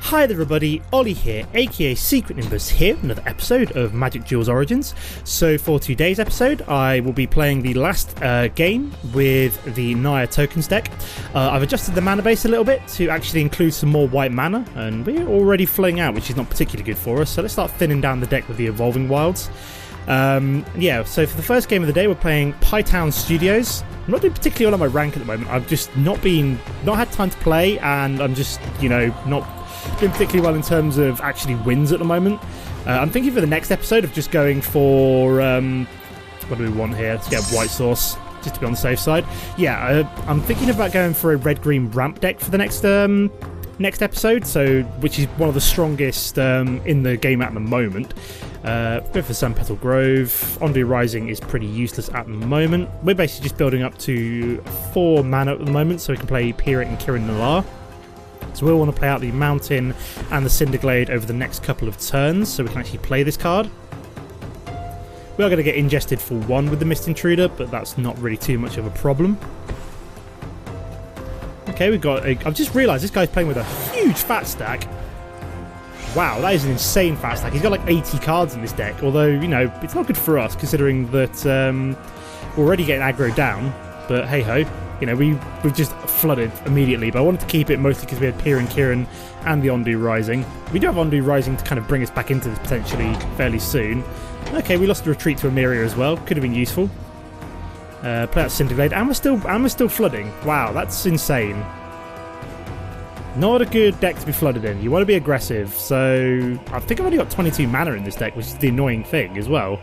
Hi there everybody, Ollie here, aka Secret Nimbus here, another episode of Magic Duels Origins. So for today's episode, I will be playing the last game with the Naya Tokens deck. I've adjusted the mana base a little bit to actually include some more white mana, and we're already flowing out, which is not particularly good for us, so let's start thinning down the deck with the Evolving Wilds. So for the first game of the day, we're playing Pytown Studios. I'm not doing particularly well on my rank at the moment. I've just not had time to play, and I'm just, not doing particularly well in terms of actually wins at the moment. I'm thinking for the next episode of just going for what do we want here? Let's get white source just to be on the safe side. I'm thinking about going for a red-green ramp deck for the next episode, which is one of the strongest in the game at the moment. Go for Sun Petal Grove. Ondu Rising is pretty useless at the moment. We're basically just building up to 4 mana at the moment, so we can play Pirate and Kirin Nalar. So we'll want to play out the Mountain and the Cinderglade over the next couple of turns, so we can actually play this card. We are going to get ingested for 1 with the Mist Intruder, but that's not really too much of a problem. Okay, I've just realised this guy's playing with a huge fat stack. Wow, that is an insane fat stack. He's got like 80 cards in this deck, although, it's not good for us considering that we're already getting aggro down, but hey-ho. We've just flooded immediately, but I wanted to keep it mostly because we had Pier and Kirin and the Ondu Rising. We do have Ondu Rising to kind of bring us back into this potentially fairly soon. Okay, we lost the retreat to Emiria as well. Could have been useful. Play out Cinderglade, and we're still flooding. Wow, that's insane. Not a good deck to be flooded in. You want to be aggressive, so I think I've only got 22 mana in this deck, which is the annoying thing as well.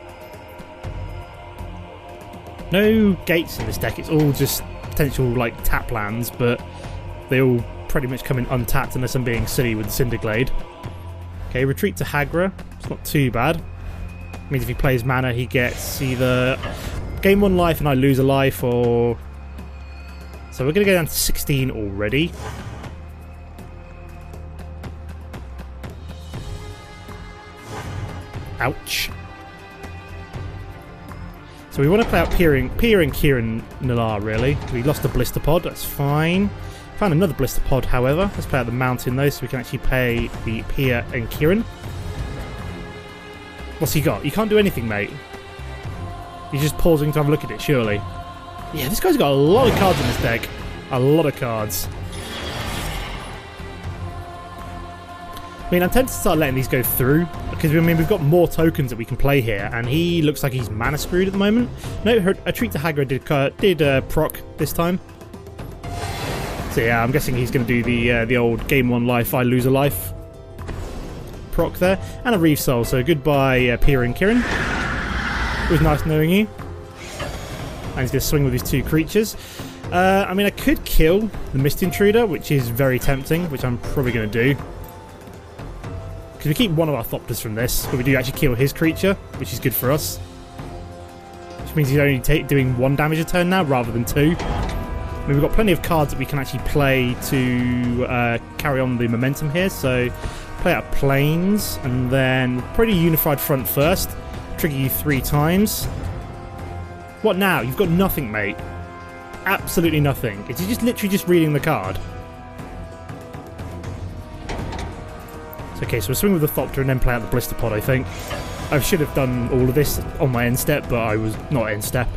No gates in this deck, it's all just potential tap lands, but they all pretty much come in untapped unless I'm being silly with Cinderglade. Okay, retreat to Aggro. It's not too bad. Means if he plays mana, he gets either gain 1 life and I lose a life, or... So we're going to go down to 16 already. Ouch. So we want to play out Pier and Kirin Nalar, really. We lost a Blister Pod, that's fine. Found another Blister Pod, however. Let's play out the Mountain, though, so we can actually play the Pier and Kirin. What's he got? You can't do anything, mate. He's just pausing to have a look at it, surely. Yeah, this guy's got a lot of cards in this deck. A lot of cards. I mean, I'm tempted to start letting these go through, because we've got more tokens that we can play here, and he looks like he's mana screwed at the moment. No, a treat to Aggro did proc this time. So yeah, I'm guessing he's going to do the old game 1 life, I lose a life proc there, and a Reeve Soul. So goodbye, Pier and Kirin. It was nice knowing you. And he's going to swing with his 2 creatures. I could kill the Mist Intruder, which is very tempting, which I'm probably going to do. We keep one of our Thopters from this, but we do actually kill his creature, which is good for us. Which means he's only doing 1 damage a turn now, rather than 2. We've got plenty of cards that we can actually play to carry on the momentum here, so play out Plains, and then pretty unified front first. Trigger you 3 times. What now? You've got nothing, mate. Absolutely nothing. Is he just literally just reading the card? Okay, so we'll swing with the Thopter and then play out the Blister Pod, I think. I should have done all of this on my end step, but I was not end step.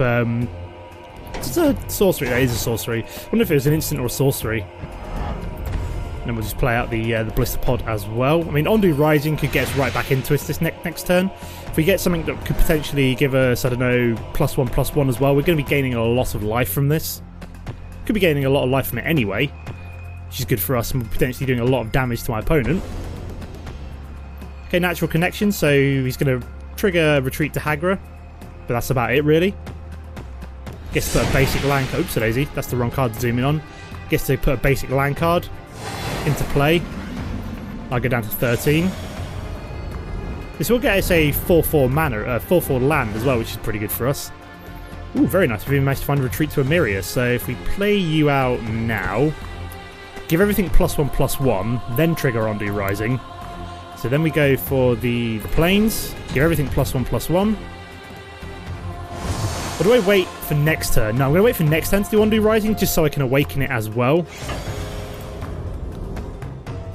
It's a sorcery. That is a sorcery. I wonder if it was an instant or a sorcery. And then we'll just play out the Blister Pod as well. I mean, Ondu Rising could get us right back into us this next turn. If we get something that could potentially give us, I don't know, +1/+1 as well, we're going to be gaining a lot of life from this. Could be gaining a lot of life from it anyway, which is good for us, and we're potentially doing a lot of damage to my opponent. Okay, Natural Connection, so he's going to trigger Retreat to Aggro, but that's about it, really. Gets to put a basic land card. Oops, daisy, that's the wrong card to zoom in on. Gets to put a basic land card into play. I'll go down to 13. This will get us a 4/4 mana, 4/4 land as well, which is pretty good for us. Ooh, very nice. We've managed to find a Retreat to Emiria, so if we play you out now, give everything +1/+1, then trigger Ondu Rising. So then we go for the Plains, give everything +1/+1. Or do I wait for next turn? No, I'm going to wait for next turn to do Ondu Rising, just so I can awaken it as well.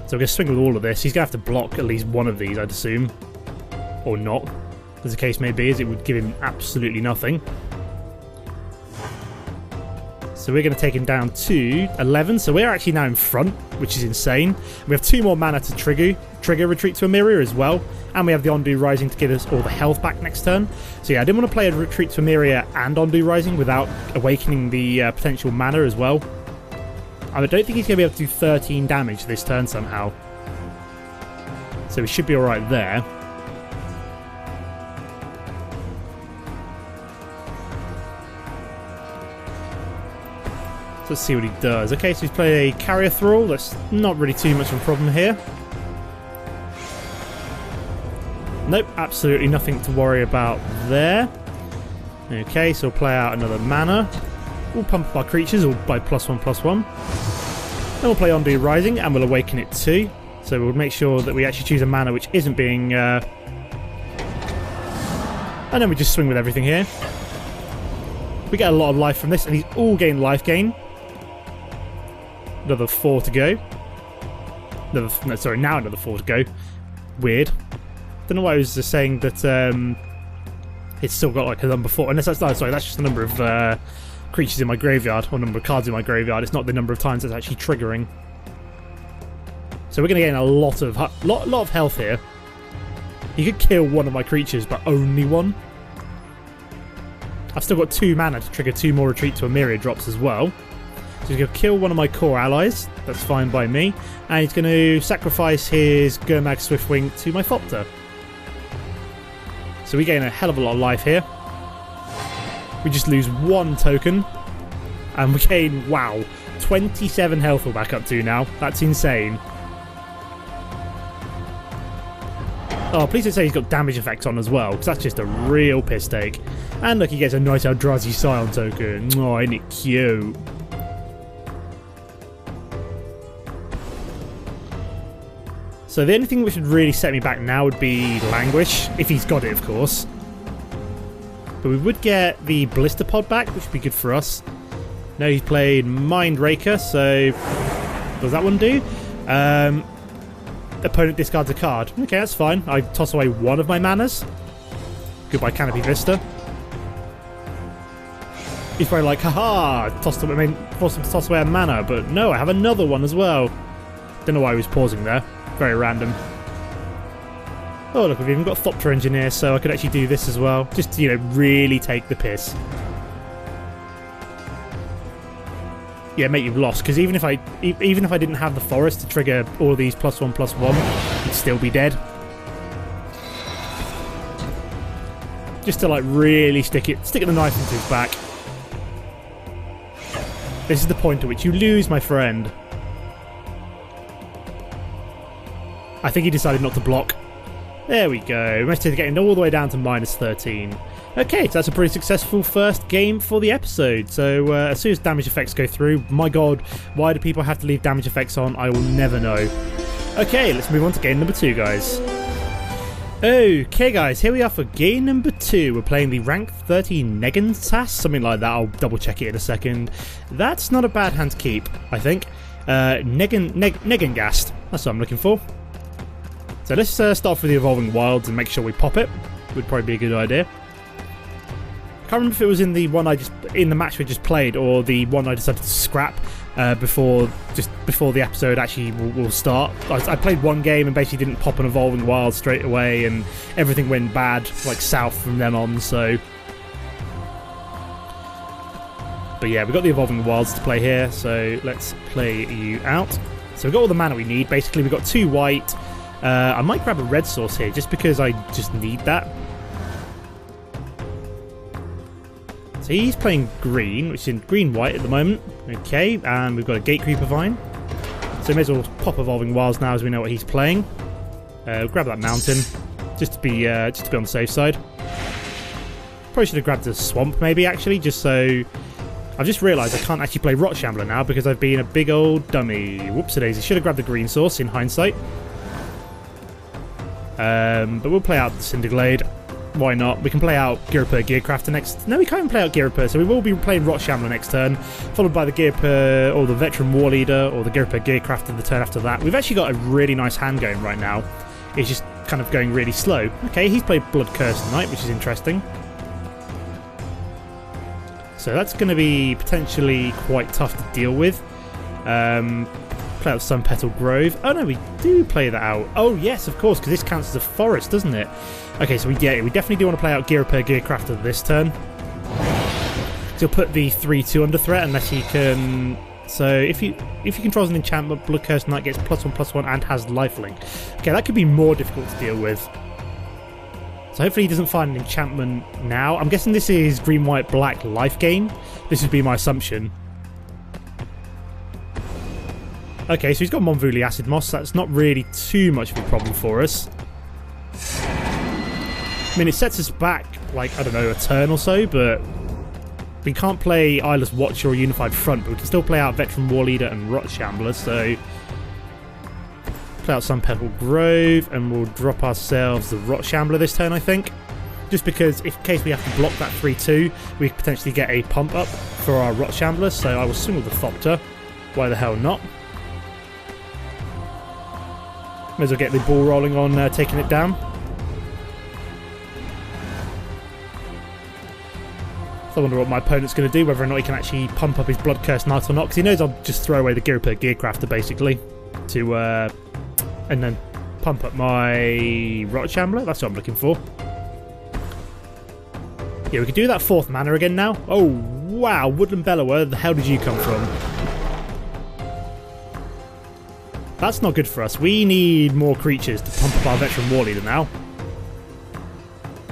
So So we're going to swing with all of this. He's going to have to block at least one of these, I'd assume. Or not, as the case may be, as it would give him absolutely nothing. So we're going to take him down to 11. So we're actually now in front, which is insane. We have 2 more mana to trigger Retreat to Emeria as well. And we have the Undo Rising to give us all the health back next turn. So yeah, I didn't want to play a Retreat to Emeria and Undo Rising without awakening the potential mana as well. I don't think he's going to be able to do 13 damage this turn somehow. So we should be alright there. So let's see what he does. Okay, so he's played a Carrier Thrall. That's not really too much of a problem here. Nope, absolutely nothing to worry about there. Okay, so we'll play out another mana. We'll pump up our creatures all by +1/+1. Then we'll play Undo Rising and we'll awaken it too. So we'll make sure that we actually choose a mana which isn't being... And then we just swing with everything here. We get a lot of life from this, and he's all gained life gain. Another 4 to go. Now another 4 to go. Weird. Don't know why I was just saying that it's still got like a number 4. Unless that's just the number of creatures in my graveyard, or number of cards in my graveyard. It's not the number of times it's actually triggering. So we're going to gain a lot of health here. You could kill one of my creatures, but only one. I've still got 2 mana to trigger 2 more Retreat to Emeria drops as well. So he's going to kill one of my core allies. That's fine by me. And he's going to sacrifice his Gurmag Swiftwing to my Thopter. So we gain a hell of a lot of life here. We just lose 1 token. And we gain, wow, 27 health we're back up to now. That's insane. Oh, please don't say he's got damage effects on as well, because that's just a real piss take. And look, he gets a nice Eldrazi Scion token. Oh, isn't it cute? So the only thing which would really set me back now would be Languish, if he's got it, of course. But we would get the Blister Pod back, which would be good for us. No, he's played Mind Raker, so... does that one do? Opponent discards a card. Okay, that's fine. I toss away one of my manas. Goodbye, Canopy Vista. He's probably like, haha, forced him to toss away a mana, but no, I have another one as well. Don't know why he was pausing there. Very random. Oh, look, we've even got Thopter Engineer, so I could actually do this as well. Just to, you know, really take the piss. Yeah, mate, you've lost, because even if I didn't have the forest to trigger all these +1/+1, you'd still be dead. Just to like really stick the knife into his back. This is the point at which you lose, my friend. I think he decided not to block. There we go. We managed to get him all the way down to -13. Okay, so that's a pretty successful first game for the episode. So as soon as damage effects go through, my god, why do people have to leave damage effects on? I will never know. Okay, let's move on to game number 2, guys. Okay, guys, here we are for game number 2. We're playing the rank 30 Negentas, something like that. I'll double check it in a second. That's not a bad hand to keep, I think. Negengast, that's what I'm looking for. So let's start off with the Evolving Wilds and make sure we pop it. Would probably be a good idea. Can't remember if it was in the match we just played, or the one I decided to scrap before the episode actually will start. I played one game and basically didn't pop an Evolving Wild straight away, and everything went bad, like south from then on. So, but yeah, we've got the Evolving Wilds to play here. So let's play you out. So we've got all the mana we need. Basically, we've got 2 white. I might grab a red source here just because I just need that. So he's playing green, which is in green-white at the moment. Okay, and we've got a Gatecreeper Vine. So we may as well pop Evolving Wilds now as we know what he's playing. Grab that mountain, just to be on the safe side. Probably should have grabbed a swamp maybe, actually, just so... I've just realised I can't actually play Rot Shambler now because I've been a big old dummy. Whoops-a-daisy. Should have grabbed the green source in hindsight. But we'll play out the Cinderglade. Why not? We can play out Ghirapur Gearcrafter next... No, we can't even play out Ghirapur, so we will be playing Rot Shambler next turn, followed by the Ghirapur or the Veteran War Leader or the Ghirapur Gearcrafter the turn after that. We've actually got a really nice hand going right now. It's just kind of going really slow. Okay, he's played Blood Cursed Knight, which is interesting. So that's going to be potentially quite tough to deal with. Play out Sun Petal Grove. Oh no, we do play that out. Oh yes, of course, because this counts as a forest, doesn't it? Okay, so we definitely do want to play out Ghirapur Gearcrafter this turn. So he'll put the 3/2 under threat unless he can. So if he controls an enchantment, Blood Cursed Knight gets +1/+1 and has lifelink. Okay, that could be more difficult to deal with. So hopefully he doesn't find an enchantment now. I'm guessing this is green, white, black life gain. This would be my assumption. Okay, so he's got Monvuli Acid Moss. That's not really too much of a problem for us. I mean, it sets us back, like, I don't know, a turn or so, but we can't play Eyeless Watcher or Unified Front, but we can still play out Veteran War Leader and Rot Shambler, so... Play out Sun Petal Grove, and we'll drop ourselves the Rot Shambler this turn, I think. Just because, in case we have to block that 3/2, we could potentially get a pump up for our Rot Shambler, so I will swing with the Thopter. Why the hell not? May as well get the ball rolling on taking it down. So I wonder what my opponent's going to do, whether or not he can actually pump up his Blood Cursed Knight or not, because he knows I'll just throw away the Ghirapur Gearcrafter, basically, to, and then pump up my Rot Shambler. That's what I'm looking for. Yeah, we could do that 4th mana again now. Oh, wow, Woodland Bellower, where the hell did you come from? That's not good for us. We need more creatures to pump up our Veteran War Leader now.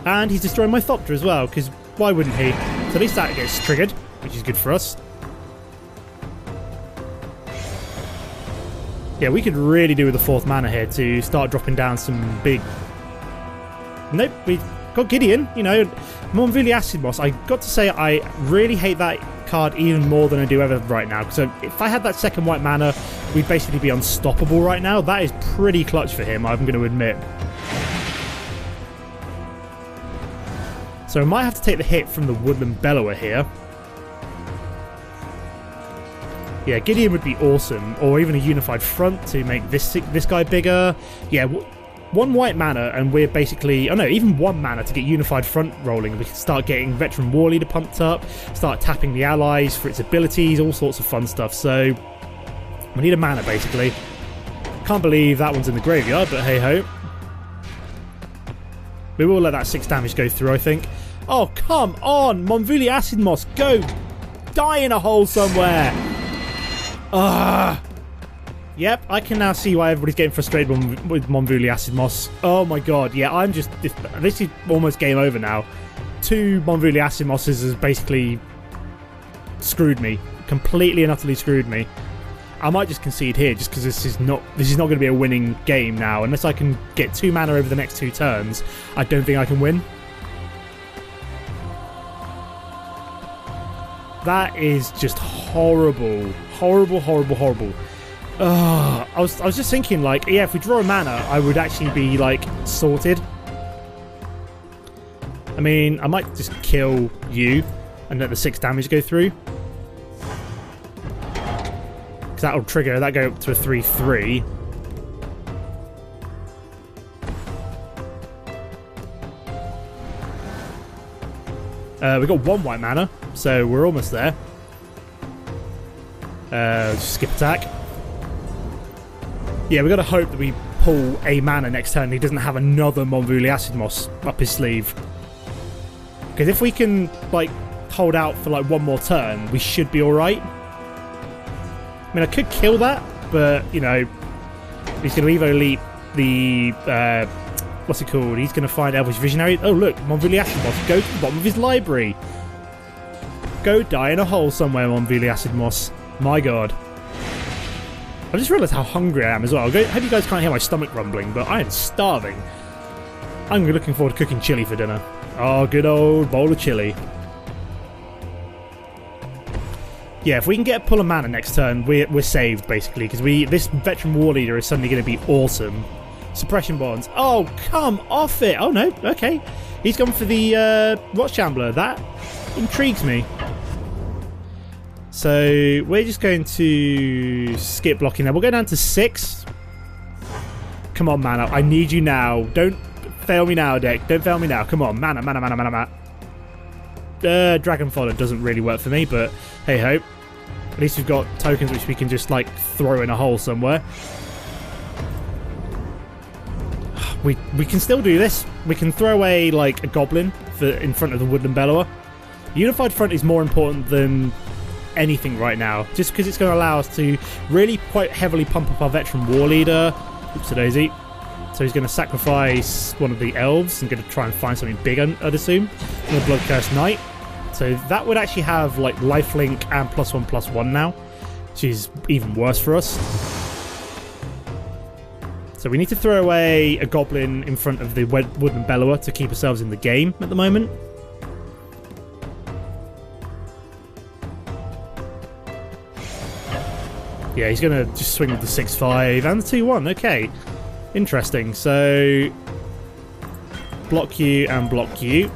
And he's destroying my Thopter as well, because why wouldn't he? So at least that gets triggered, which is good for us. Yeah, we could really do with the 4th mana here to start dropping down some big... Nope, we got Gideon, you know. Monvuli Acid Moss, I got to say I really hate that card even more than I do ever right now. So if I had that 2nd white mana, we'd basically be unstoppable right now. That is pretty clutch for him, I'm going to admit. So I might have to take the hit from the Woodland Bellower here. Yeah, Gideon would be awesome, or even a Unified Front to make this guy bigger. Yeah, 1 white mana and we're basically... Oh no, even 1 mana to get Unified Front rolling. We can start getting Veteran War Leader pumped up, start tapping the allies for its abilities, all sorts of fun stuff. So we need a mana, basically. Can't believe that one's in the graveyard, but hey-ho. We will let that 6 damage go through, I think. Oh, come on! Monvuli Acid Moss, go! Die in a hole somewhere! Yep, I can now see why everybody's getting frustrated with Monvuli Acid Moss. Oh my god, yeah, I'm just... This is almost game over now. 2 Monvuli Acid Mosses has basically screwed me. Completely and utterly screwed me. I might just concede here, just because this is not going to be a winning game now. Unless I can get 2 mana over the next 2 turns, I don't think I can win. That is just horrible. Horrible, horrible, horrible. I was just thinking, like, yeah, if we draw a mana, I would actually be, like, sorted. I mean, I might just kill you and let the 6 damage go through. Because that'll trigger, that go up to a 3/3. We got 1 white mana, so we're almost there. Just skip attack. Yeah, we got to hope that we pull a mana next turn and he doesn't have another Monvuli Acid Moss up his sleeve. Because if we can, like, hold out for, like, 1 more turn, we should be alright. I mean, I could kill that, but, you know, he's going to Evo Elite the, what's it called? He's going to find Elvish Visionary. Oh, look, Monvuli Acid Moss. Go to the bottom of his library. Go die in a hole somewhere, Monvuli Acid Moss. My god. I just realised how hungry I am as well. I hope you guys can't hear my stomach rumbling, but I am starving. I'm looking forward to cooking chili for dinner. Oh, good old bowl of chili. Yeah, if we can get a pull of mana next turn, we're saved, basically, because this Veteran War Leader is suddenly going to be awesome. Suppression bonds. Oh, come off it. Oh, no. Okay. He's gone for the Watch Shambler. That intrigues me. So we're just going to skip blocking there. We'll go down to 6. Come on, mana. I need you now. Don't fail me now, deck. Don't fail me now. Come on. Mana. Dragon Follower doesn't really work for me, but hey ho. At least we've got tokens which we can just like throw in a hole somewhere. We can still do this. We can throw away like a goblin in front of the Woodland Bellower. Unified Front is more important than anything right now, just because it's going to allow us to really quite heavily pump up our veteran war leader. Oops a daisy. So he's going to sacrifice one of the elves and going to try and find something big, I'd assume, from the Bloodcurse Knight. So that would actually have like lifelink and +1/+1 now, which is even worse for us. So we need to throw away a goblin in front of the Woodland Bellower to keep ourselves in the game at the moment. Yeah, he's going to just swing with the 6/5 and the 2/1. Okay, interesting. So block you and block you.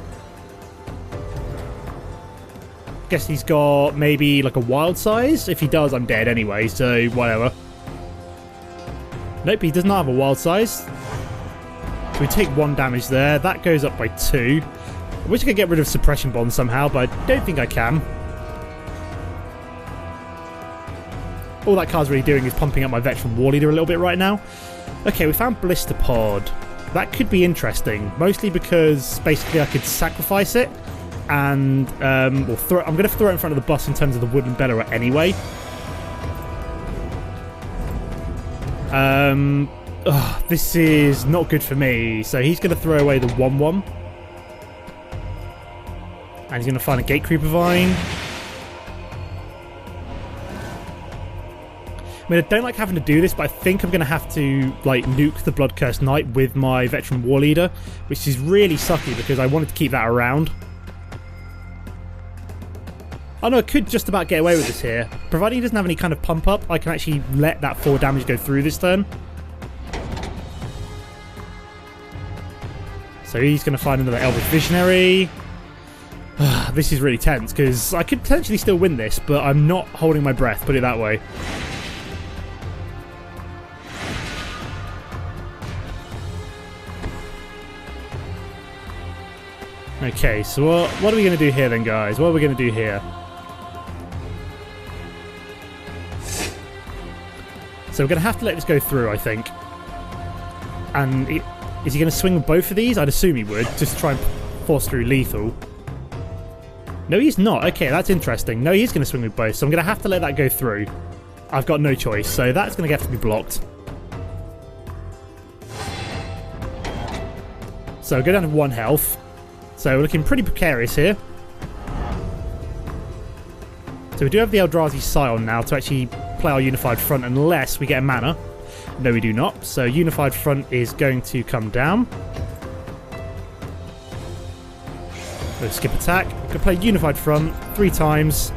Guess he's got maybe like a wild size. If he does, I'm dead anyway, so whatever. Nope, he does not have a wild size. So we take 1 damage there. That goes up by 2. I wish I could get rid of Suppression Bond somehow, but I don't think I can. All that card's really doing is pumping up my veteran war leader a little bit right now. Okay, we found Blister Pod. That could be interesting, mostly because basically I could sacrifice it and I'm going to throw it in front of the bus in terms of the Woodland Bellower anyway. This is not good for me. So he's going to throw away the 1/1. And he's going to find a Gatecreeper Vine. I mean, I don't like having to do this, but I think I'm going to have to like nuke the Bloodcurse Knight with my veteran war leader, which is really sucky because I wanted to keep that around. Oh no, I could just about get away with this here. Providing he doesn't have any kind of pump up, I can actually let that 4 damage go through this turn. So he's going to find another Elvish Visionary. This is really tense because I could potentially still win this, but I'm not holding my breath, put it that way. Okay, so what are we going to do here then, guys? What are we going to do here? So we're going to have to let this go through, I think. And is he going to swing with both of these? I'd assume he would, just to try and force through lethal. No, he's not. Okay, that's interesting. No, he's going to swing with both, so I'm going to have to let that go through. I've got no choice, so that's going to have to be blocked. So go down to 1 health. So we're looking pretty precarious here. So we do have the Eldrazi Scion now to actually play our Unified Front unless we get a mana. No, we do not. So Unified Front is going to come down. We'll skip attack. We can play Unified Front 3 times.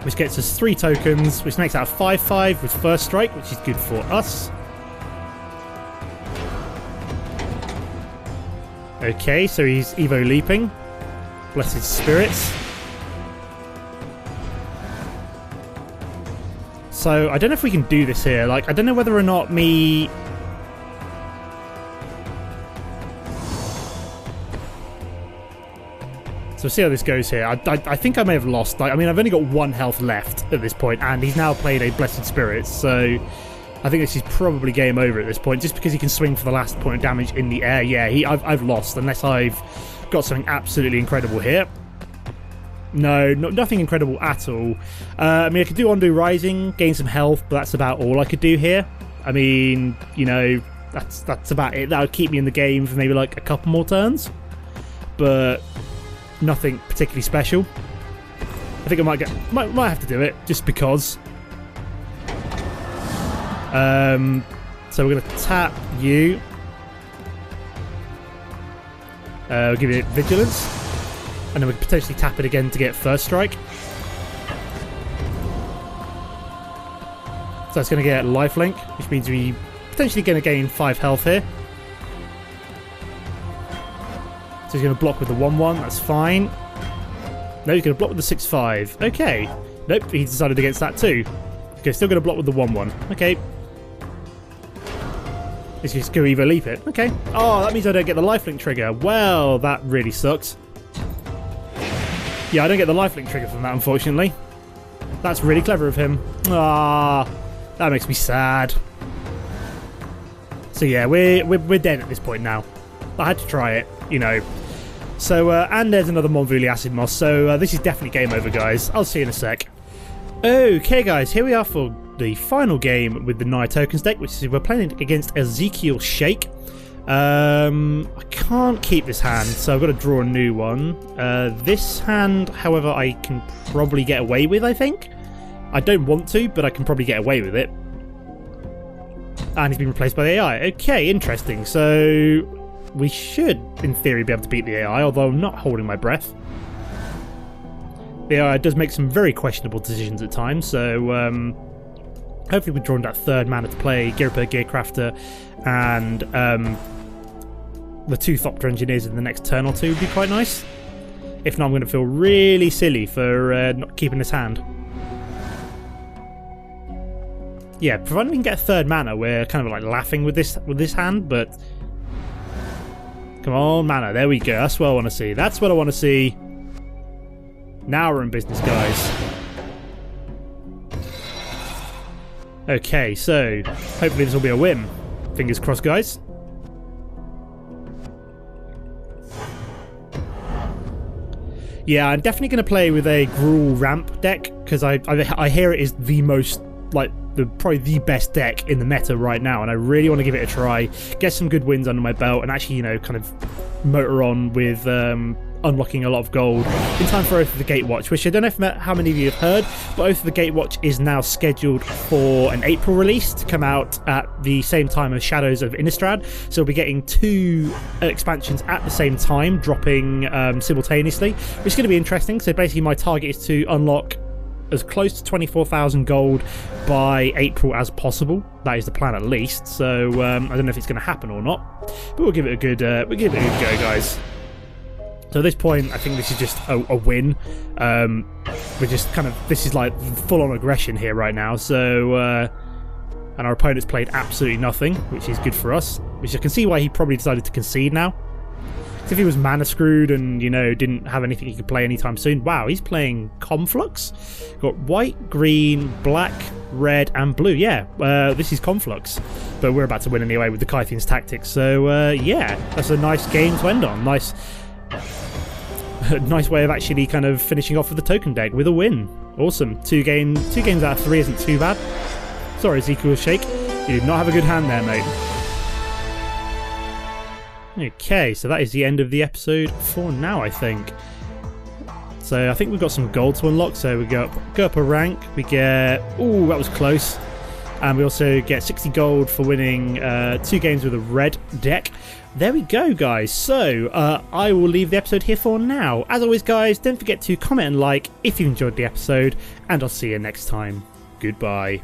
Which gets us 3 tokens, which makes that a 5/5 with First Strike, which is good for us. Okay, so he's Evo leaping. Blessed Spirits. So I don't know if we can do this here. Like, I don't know whether or not me... So we'll see how this goes here. I think I may have lost. Like, I mean, I've only got 1 health left at this point, and he's now played a Blessed Spirits, so I think this is probably game over at this point, just because he can swing for the last point of damage in the air. Yeah, I've lost, unless I've got something absolutely incredible here. No, nothing incredible at all. I mean, I could do Undo Rising, gain some health, but that's about all I could do here. I mean, you know, that's about it. That would keep me in the game for maybe like a couple more turns, but nothing particularly special. I think I might have to do it just because. So we're going to tap you. We'll give it Vigilance. And then we can potentially tap it again to get First Strike. So it's going to get lifelink, which means we potentially going to gain 5 health here. So he's going to block with the 1-1, that's fine. No, he's going to block with the 6-5. Okay. Nope, he decided against that too. Okay, still going to block with the 1-1. Okay. Let's just go either leap it. Okay. Oh, that means I don't get the lifelink trigger. Well, that really sucks. Yeah, I don't get the lifelink trigger from that, unfortunately. That's really clever of him. Ah, that makes me sad. So yeah, we're dead at this point now. I had to try it, you know. So, and there's another Monvuli Acid Moss, so this is definitely game over, guys. I'll see you in a sec. Okay, guys, here we are for the final game with the Naya Tokens deck, which is we're playing against Ezekiel Shake. I can't keep this hand, so I've got to draw a new one. This hand, however, I can probably get away with, I think. I don't want to, but I can probably get away with it. And he's been replaced by the AI. Okay, interesting. So we should, in theory, be able to beat the AI, although I'm not holding my breath. The AI does make some very questionable decisions at times, so hopefully we've drawn that third mana to play Gearper, Gearcrafter, and the 2 Thopter Engineers in the next turn or two would be quite nice. If not, I'm going to feel really silly for not keeping this hand. Yeah, provided we can get a third mana, we're kind of like laughing with this hand, but come on, mana, there we go. That's what I want to see. That's what I want to see. Now we're in business, guys. Okay, so hopefully this will be a win. Fingers crossed, guys. Yeah, I'm definitely going to play with a Gruul ramp deck because I hear it is the most, like, probably the best deck in the meta right now, and I really want to give it a try, get some good wins under my belt, and actually, you know, kind of motor on with unlocking a lot of gold in time for Oath of the Gatewatch, which I don't know how many of you have heard, but Oath of the Gatewatch is now scheduled for an April release to come out at the same time as Shadows of Innistrad, so we'll be getting 2 expansions at the same time, dropping simultaneously, which is going to be interesting. So basically my target is to unlock as close to 24,000 gold by April as possible. That is the plan, at least. So I don't know if it's going to happen or not, but we'll give it a good go, guys. So at this point, I think this is just a win. We're just kind of, this is like full-on aggression here right now. So and our opponent's played absolutely nothing, which is good for us. Which I can see why he probably decided to concede now. If he was mana screwed and, you know, didn't have anything he could play anytime soon. Wow, he's playing Conflux. Got white, green, black, red, and blue. Yeah, this is Conflux, but we're about to win anyway with the Kythian's tactics. So yeah, that's a nice game to end on. Nice way of actually kind of finishing off with the token deck with a win. Awesome. 2 games out of 3 isn't too bad. Sorry, Ezekiel Shake, you did not have a good hand there, mate. Okay, so that is the end of the episode for now, I think. So I think we've got some gold to unlock. So we go up a rank. We get... Ooh, that was close. And we also get 60 gold for winning 2 games with a red deck. There we go, guys. So I will leave the episode here for now. As always, guys, don't forget to comment and like if you enjoyed the episode. And I'll see you next time. Goodbye.